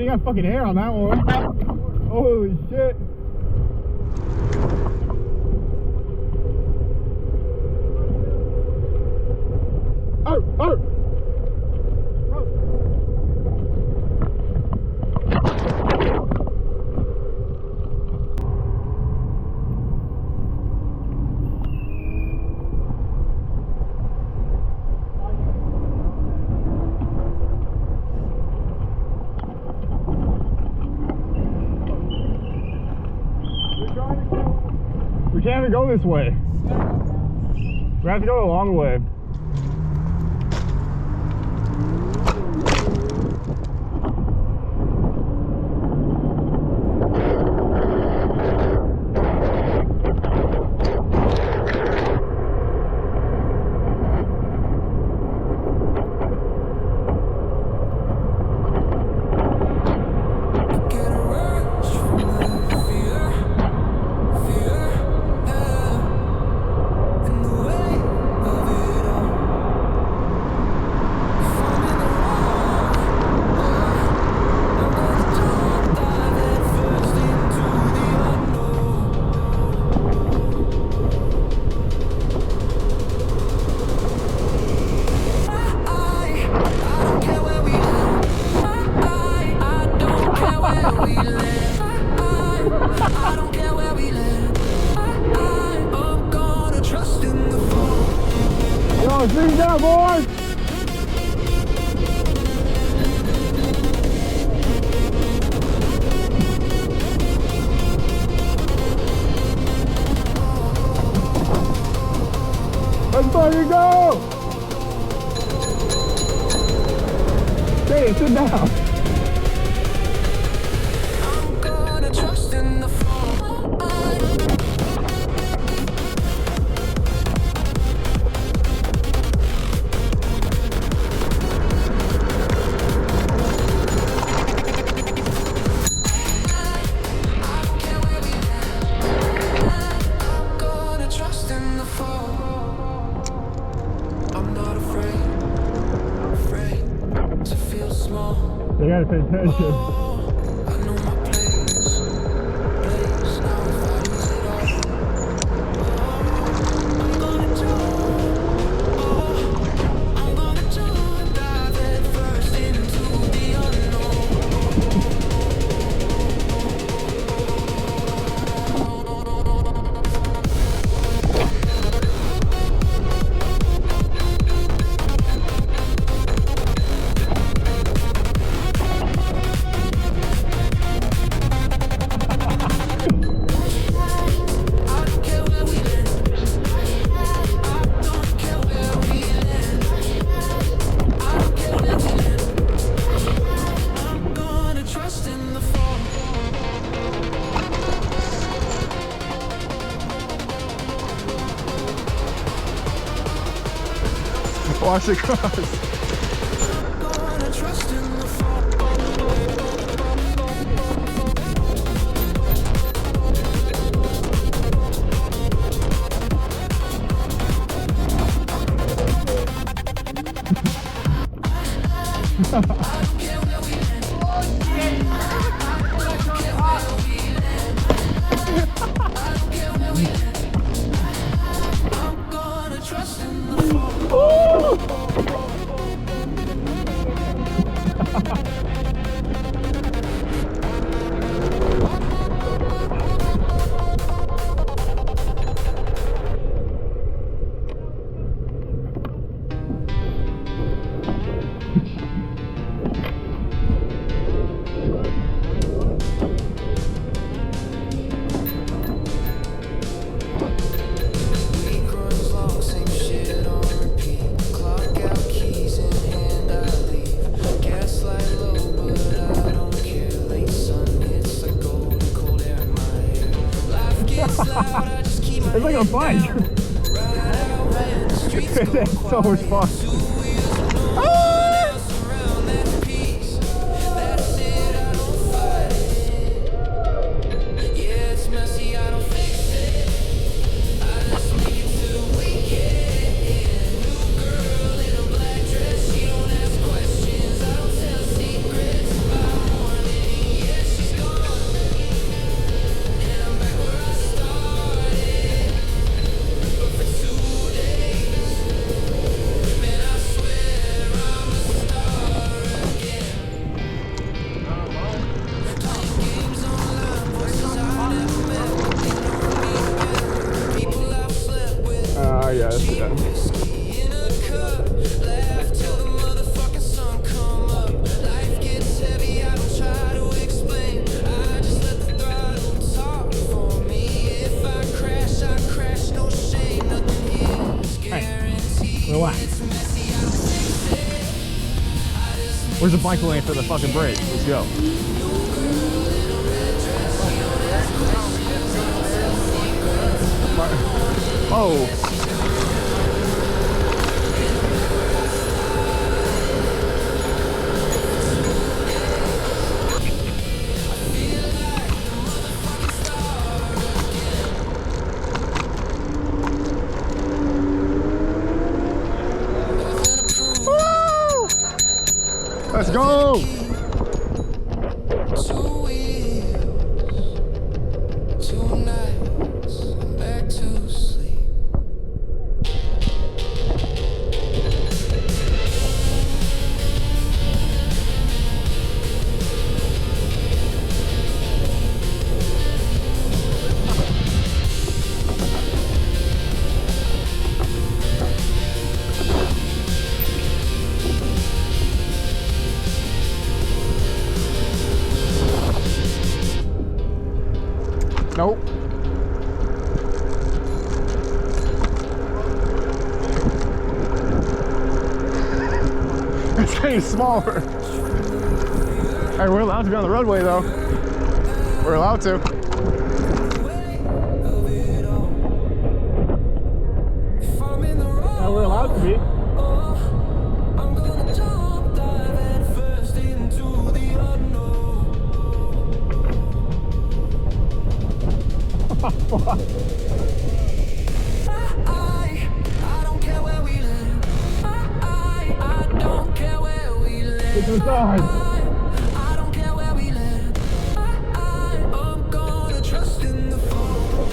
got fucking hair on that one. Holy shit. Oh, oh. We can't even go this way. We have to go the long way. Yo, things down, boys! Let's fucking go! Hey, sit down. I'm gonna trust in the fall. They gotta pay attention. Watch it cross. It's like a bike. It's so much fun. Relax. Where's the bike lane for the fucking brake? Let's go. Oh. Woo! Let's go. Nope. It's getting smaller. Hey, we're allowed to be on the roadway though. We're allowed to. Yeah, we're allowed to be. I don't care where we live. I don't care where we live. Get to the side. I don't care where we live. I'm gonna trust in the fall.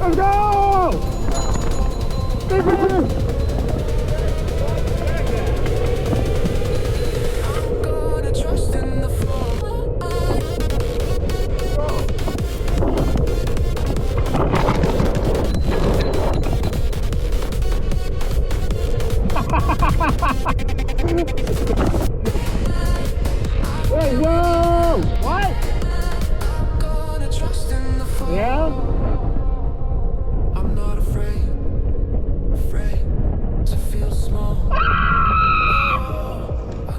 Let's go! Keep moving! I'm gonna trust in the fall. Let's go! What? I'm gonna trust in the fall. Yeah? I'm not afraid to feel small. I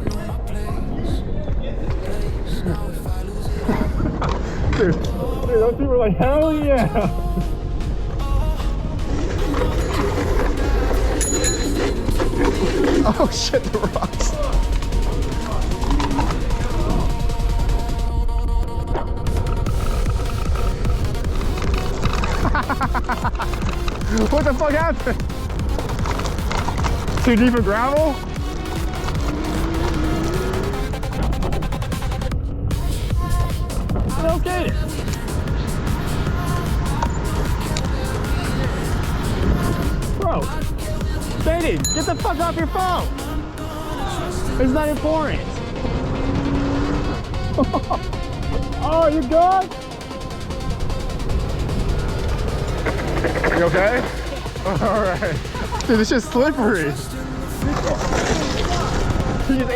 know my place. Now if I lose it, Dude, those people were like, hell yeah! Oh shit, the rocks. What the fuck happened? Too deep in gravel? Okay. Bro, Sadie, get the fuck off your phone. It's not important. Oh, you good? You okay? All right. Dude, it's just slippery. He just